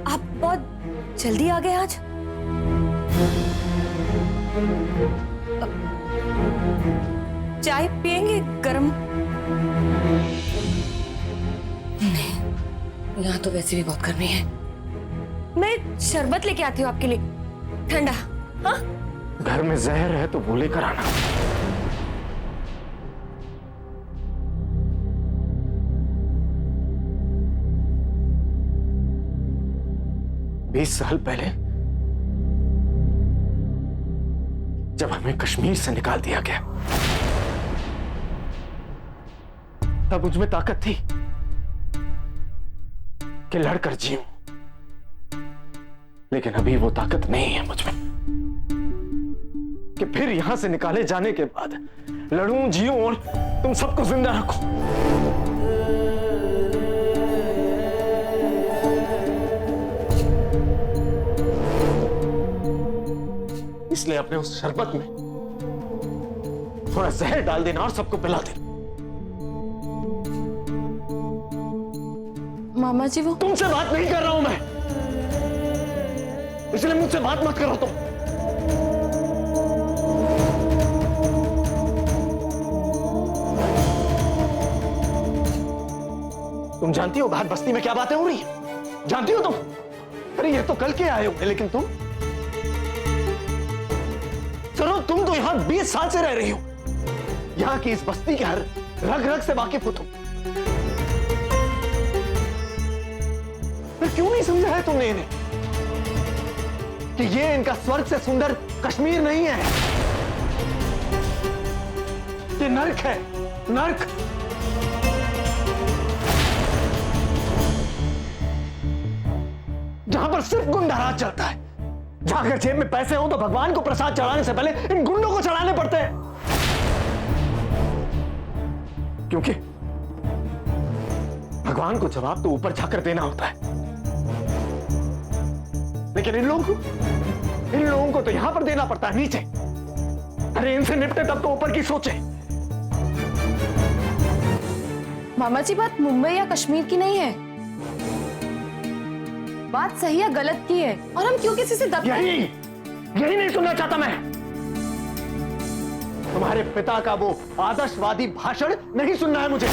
आप बहुत जल्दी आ गए आज। चाय पियेंगे गरम? नहीं, यहाँ तो वैसे भी बहुत गर्मी है। मैं शरबत लेके आती हूँ आपके लिए, ठंडा। हाँ, घर में जहर है तो वो लेकर आना। बीस साल पहले जब हमें कश्मीर से निकाल दिया गया, तब मुझ में ताकत थी कि लड़कर जीऊं, लेकिन अभी वो ताकत नहीं है मुझ में कि फिर यहां से निकाले जाने के बाद लड़ूं, जीऊं और तुम सबको जिंदा रखूं। इसलिए अपने उस शरबत में थोड़ा जहर डाल देना और सबको पिला देना। मामा जी वो तुमसे बात नहीं कर रहा हूं मैं, इसलिए मुझसे बात मत करो तुम। तुम जानती हो बाहर बस्ती में क्या बातें हो रही है? जानती हो तुम? अरे ये तो कल के आए हो, लेकिन तुम चलो, तुम तो यहां 20 साल से रह रही हो, यहां की इस बस्ती के हर रग रग से वाकिफ हो तुम। फिर क्यों नहीं समझा है तुमने इन्हें कि ये इनका स्वर्ग से सुंदर कश्मीर नहीं है, ये नर्क है, नर्क। जहां पर सिर्फ गुंडाराज चलता है, जहां अगर जेब में पैसे हो तो भगवान को प्रसाद चढ़ाने से पहले इन गुंडों को चढ़ाने पड़ते हैं, क्योंकि भगवान को जवाब तो ऊपर जाकर देना होता है, लेकिन इन लोगों को तो यहां पर देना पड़ता है, नीचे। अरे इनसे निपटे तब तो ऊपर की सोचे। मामा जी बात मुंबई या कश्मीर की नहीं है, बात सही या गलत की है, और हम क्यों किसी से यही नहीं सुनना चाहता मैं। तुम्हारे पिता का वो आदर्शवादी भाषण नहीं सुनना है मुझे।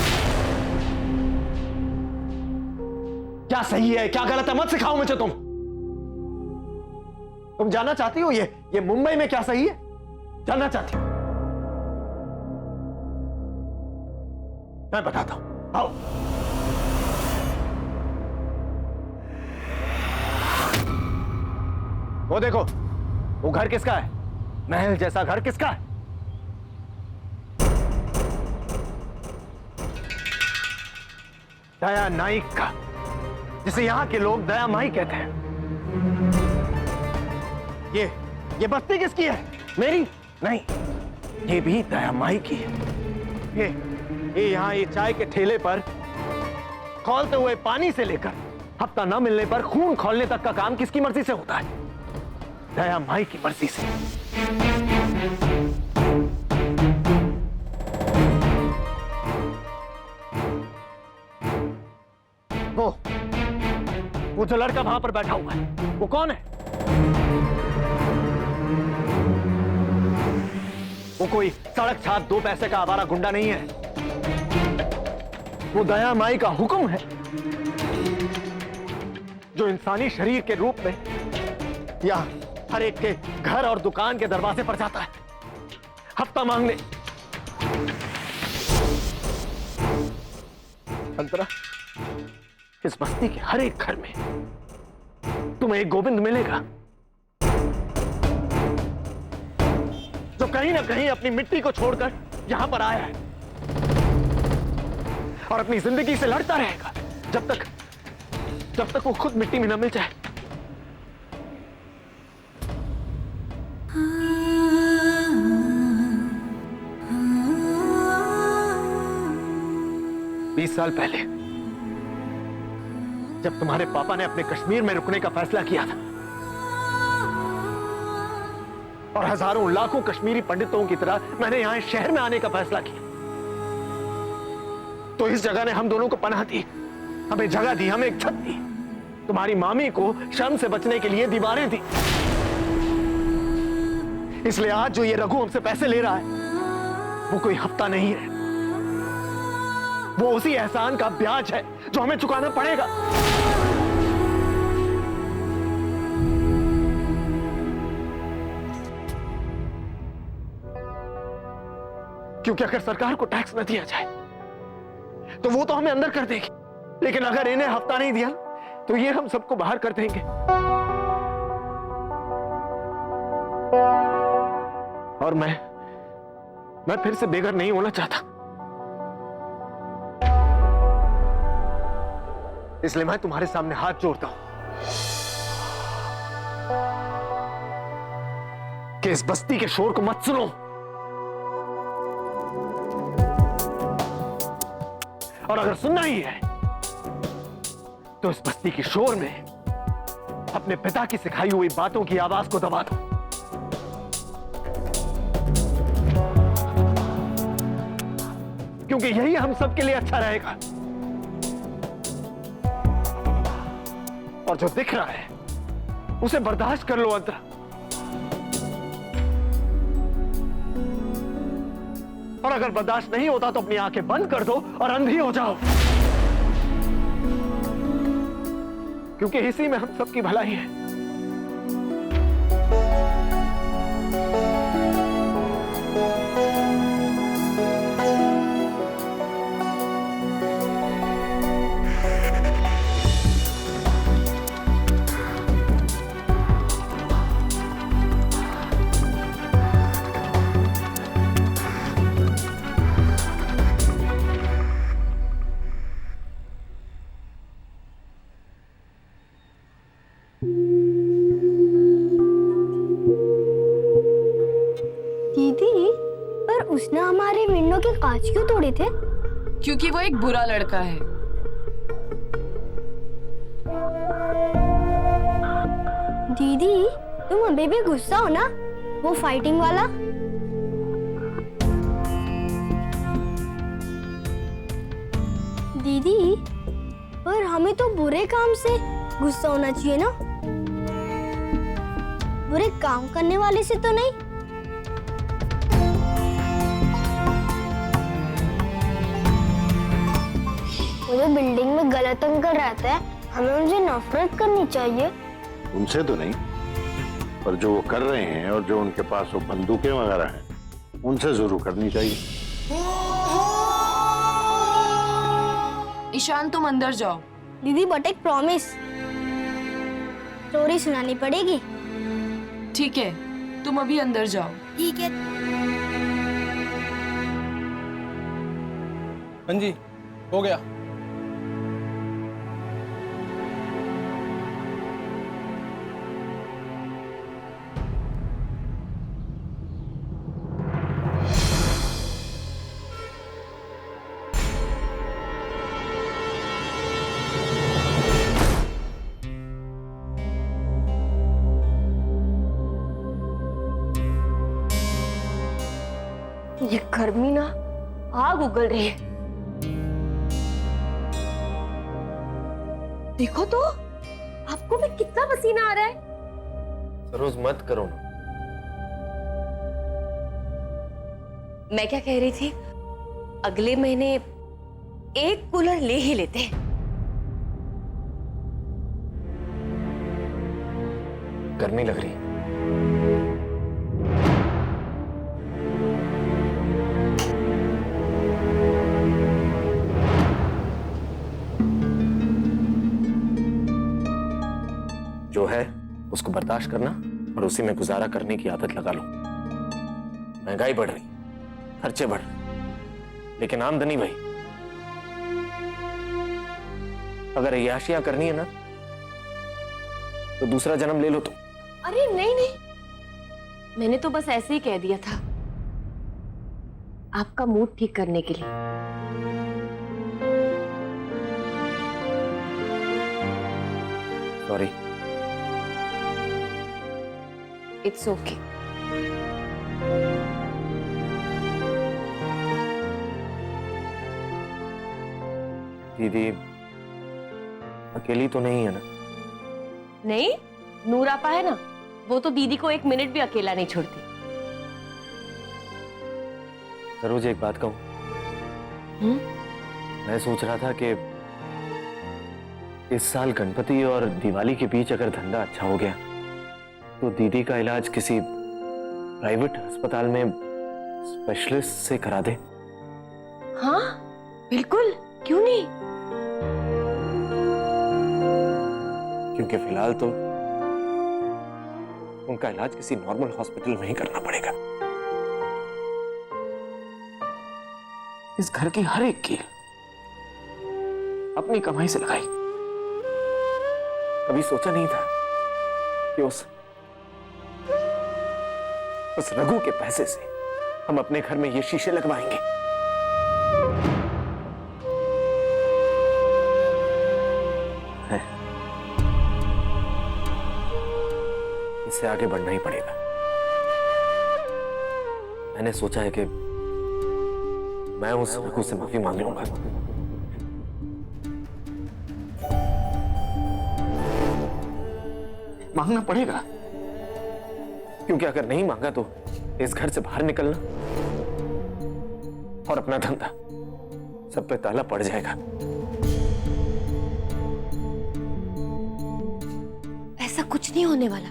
क्या सही है क्या गलत है मत सिखाओ मुझे तुम जानना चाहती हो ये मुंबई में क्या सही है? जानना चाहती हो? मैं बताता हूं, आओ। वो देखो, वो घर किसका है? महल जैसा घर किसका है? दया नाइक का, जिसे यहां के लोग दया माई कहते हैं। ये बस्ती किसकी है? मेरी नहीं, ये भी दया माई की है। ये यहां ये चाय के ठेले पर खौलते हुए पानी से लेकर हफ्ता न मिलने पर खून खौलने तक का काम किसकी मर्जी से होता है? दया माई की मर्जी से। वो जो लड़का वहां पर बैठा हुआ है, वो कौन है? वो कोई सड़क छाप 2 पैसे का आवारा गुंडा नहीं है, वो दया माई का हुक्म है, जो इंसानी शरीर के रूप में या हर एक के घर और दुकान के दरवाजे पर जाता है हफ्ता मांगने। अंतरा, इस बस्ती के हर एक घर में तुम्हें एक गोविंद मिलेगा, जो कहीं ना कहीं अपनी मिट्टी को छोड़कर यहां पर आया है और अपनी जिंदगी से लड़ता रहेगा जब तक वो खुद मिट्टी में न मिल जाए। बीस साल पहले जब तुम्हारे पापा ने अपने कश्मीर में रुकने का फैसला किया था और हजारों लाखों कश्मीरी पंडितों की तरह मैंने यहां इस शहर में आने का फैसला किया, तो इस जगह ने हम दोनों को पनाह दी, हमें जगह दी, हमें एक छत दी। तुम्हारी मामी को शर्म से बचने के लिए दीवारें दी। इसलिए आज जो ये रघु हमसे पैसे ले रहा है वो कोई हफ्ता नहीं है, वो उसी एहसान का ब्याज है जो हमें चुकाना पड़ेगा। क्योंकि अगर सरकार को टैक्स न दिया जाए तो वो तो हमें अंदर कर देगी, लेकिन अगर इन्हें हफ्ता नहीं दिया तो ये हम सबको बाहर कर देंगे। और मैं फिर से बेघर नहीं होना चाहता, इसलिए मैं तुम्हारे सामने हाथ जोड़ता हूं कि इस बस्ती के शोर को मत सुनो, और अगर सुनना ही है तो इस बस्ती के शोर में अपने पिता की सिखाई हुई बातों की आवाज को दबा दो। क्योंकि यही हम सबके लिए अच्छा रहेगा। और जो दिख रहा है उसे बर्दाश्त कर लो अंतरा, और अगर बर्दाश्त नहीं होता तो अपनी आंखें बंद कर दो और अंधी हो जाओ, क्योंकि इसी में हम सबकी भलाई है। उसने हमारे विंडो के कांच क्यों तोड़े थे? क्योंकि वो एक बुरा लड़का है। दीदी, तुम अभी भी गुस्सा हो ना? वो फाइटिंग वाला? दीदी, पर हमें तो बुरे काम से गुस्सा होना चाहिए ना? बुरे काम करने वाले से तो नहीं। वो जो बिल्डिंग में गलत अंकल रहता है, हमें उनसे नफरत करनी चाहिए। उनसे तो नहीं, पर जो वो कर रहे हैं और जो उनके पास वो बंदूकें वगैरह हैं उनसे जरूर करनी चाहिए। ईशान, तुम अंदर जाओ। दीदी, बट एक प्रॉमिस, स्टोरी सुनानी पड़ेगी। ठीक है, तुम अभी अंदर जाओ। ठीक है। हाँ जी, हो गया। ये गर्मी ना आग उगल रही है। देखो तो, आपको भी कितना पसीना आ रहा है। सरोज, मत करो ना। मैं क्या कह रही थी, अगले महीने एक कूलर ले ही लेते हैं। गर्मी लग रही है। जो है उसको बर्दाश्त करना और उसी में गुजारा करने की आदत लगा लो। महंगाई बढ़ रही, खर्चे बढ़ रहे, लेकिन आमदनी भाई, अगर अय्याशियां करनी है ना तो दूसरा जन्म ले लो तुम। अरे नहीं नहीं, मैंने तो बस ऐसे ही कह दिया था, आपका मूड ठीक करने के लिए। सॉरी। It's okay. दीदी अकेली तो नहीं है ना? नहीं, नूरापा है ना, वो तो दीदी को एक मिनट भी अकेला नहीं छोड़ती। सरोज एक बात कहूं, मैं सोच रहा था कि इस साल गणपति और दिवाली के बीच अगर धंधा अच्छा हो गया तो दीदी का इलाज किसी प्राइवेट अस्पताल में स्पेशलिस्ट से करा दे। हाँ बिल्कुल, क्यों नहीं। क्योंकि फिलहाल तो उनका इलाज किसी नॉर्मल हॉस्पिटल में ही करना पड़ेगा। इस घर की हर एक की अपनी कमाई से लगाई। कभी सोचा नहीं था कि उस रघु के पैसे से हम अपने घर में ये शीशे लगवाएंगे। इससे आगे बढ़ना ही पड़ेगा। मैंने सोचा है कि मैं उस रघु से माफी मांग लूंगा। मांगना पड़ेगा, क्योंकि अगर नहीं मांगा तो इस घर से बाहर निकलना और अपना धंधा सब पे ताला पड़ जाएगा। ऐसा कुछ नहीं होने वाला,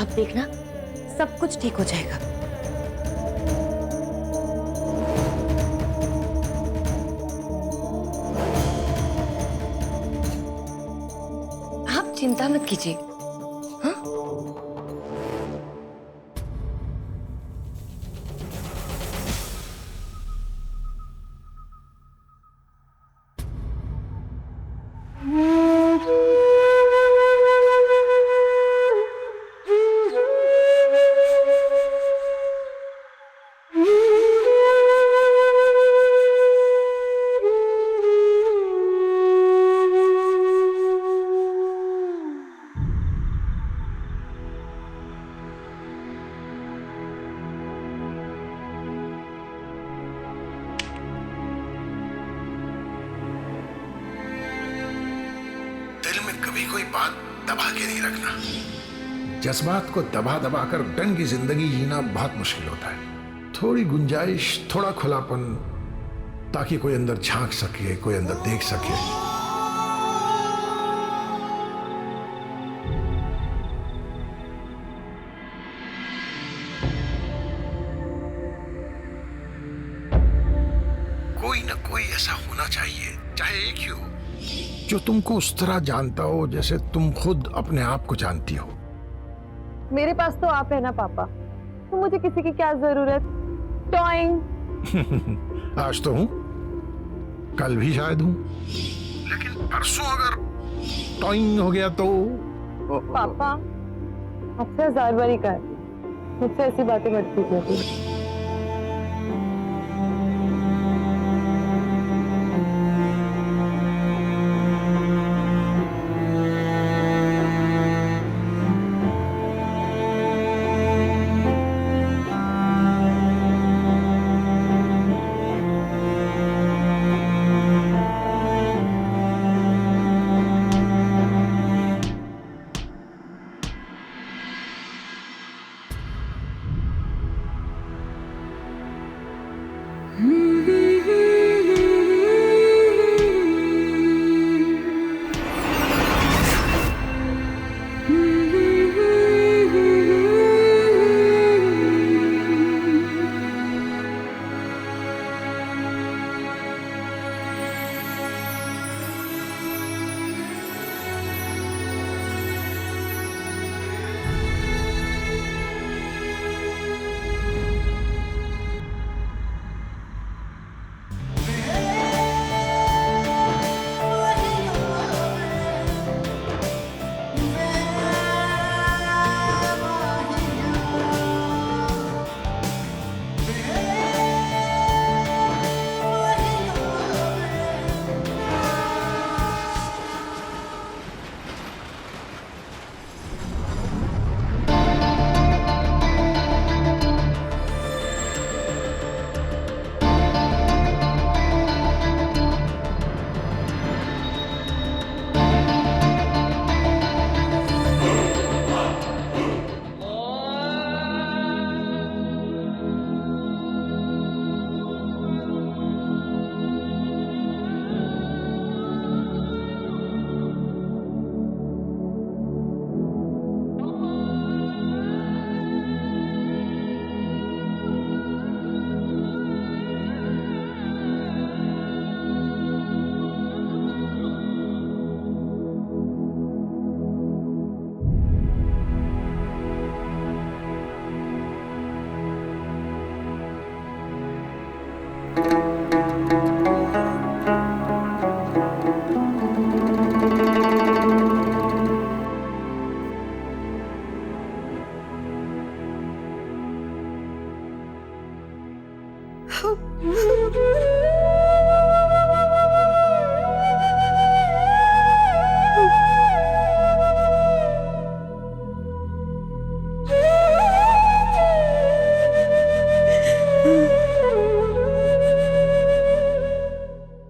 आप देखना सब कुछ ठीक हो जाएगा। आप चिंता मत कीजिए। हाँ? कभी कोई बात दबा के नहीं रखना। जज्बात को दबा दबा कर ढंग की जिंदगी जीना बहुत मुश्किल होता है। थोड़ी गुंजाइश, थोड़ा खुलापन, ताकि कोई अंदर झांक सके, कोई अंदर देख सके। कोई ना कोई ऐसा होना चाहिए, चाहे एक ही हो, जो तुमको उस तरह जानता हो जैसे तुम खुद अपने आप को जानती हो। मेरे पास तो आप है ना पापा, तो मुझे किसी की क्या जरूरत। टॉइंग आज तो हूं, कल भी शायद हूं, लेकिन परसों अगर टॉइंग हो गया तो पापा आपसे 1000 बारी कहा है, मुझसे ऐसी बातें मत कीजिए।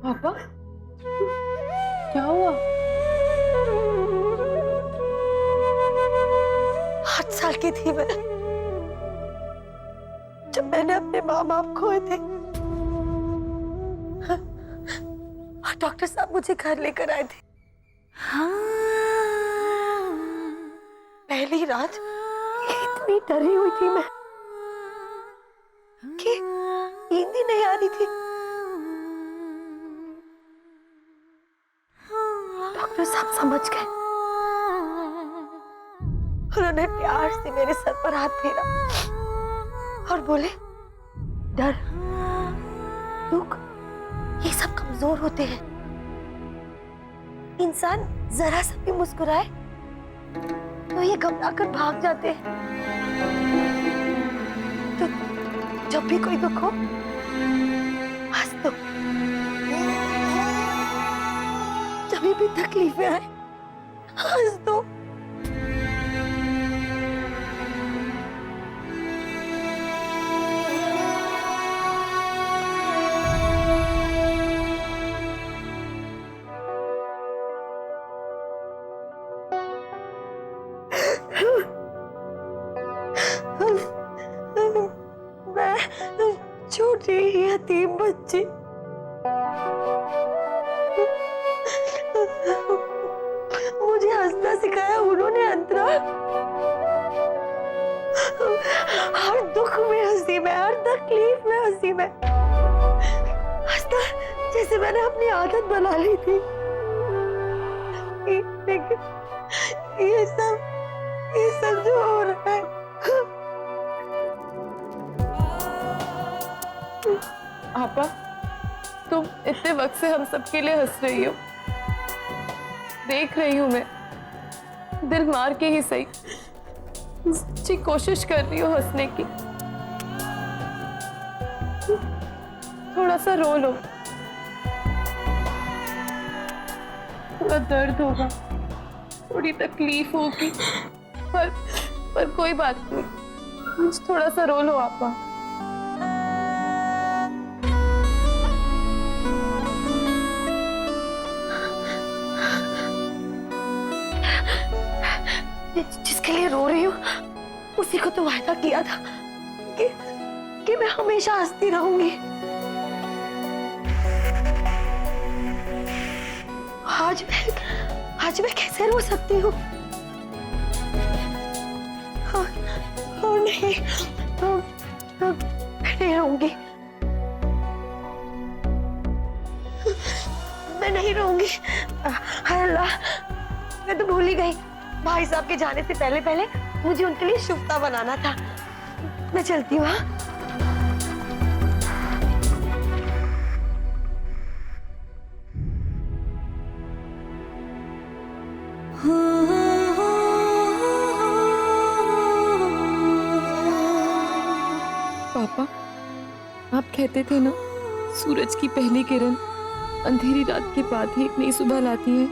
पापा क्या हुआ? 8 साल की थी मैं जब मैंने अपने माँ बाप खोए थे और डॉक्टर साहब मुझे घर लेकर आए थे। पहली रात इतनी डरी हुई थी मैं कि नींद ही नहीं आ रही थी। डॉक्टर साहब समझ गए, उन्होंने प्यार से मेरे सर पर हाथ फेरा और बोले, डर, दुख ये सब कमजोर होते हैं। इंसान जरा सा भी मुस्कुराए तो ये घबरा कर भाग जाते हैं। तो जब भी कोई दुख हो हंस दो, जब भी तकलीफें आए हंस दो। मैं छोटी यतीम बच्ची मुझे हंसना सिखाया उन्होंने अंतरा। हर दुख में हंसी में, हर तकलीफ में हंसी में, हंसना जैसे मैंने अपनी आदत बना ली थी। लेकिन ये सब जो हो रहा है, आपा तुम इतने वक्त से हम सबके लिए हंस रही हो, देख रही हूं मैं, दिल मार के ही सही सच्ची कोशिश कर रही हो हंसने की। थोड़ा सा रो लो, थोड़ा दर्द होगा, थोड़ी तकलीफ होगी, पर कोई बात नहीं, थोड़ा सा रो लो आपा। जिसके लिए रो रही हूँ उसी को तो वायदा किया था कि मैं हमेशा हंसती रहूंगी। आज मैं कैसे रो सकती हूँ? और नहीं, मैं नहीं रहूंगी, मैं नहीं रहूंगी। हाय अल्लाह, मैं तो भूल ही गई, भाई साहब के जाने से पहले मुझे उनके लिए शुभता बनाना था। मैं चलती हूँ। पापा आप कहते थे ना, सूरज की पहली किरण अंधेरी रात के बाद ही एक नई सुबह लाती है।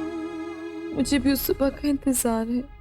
मुझे भी उस सुबह का इंतजार है।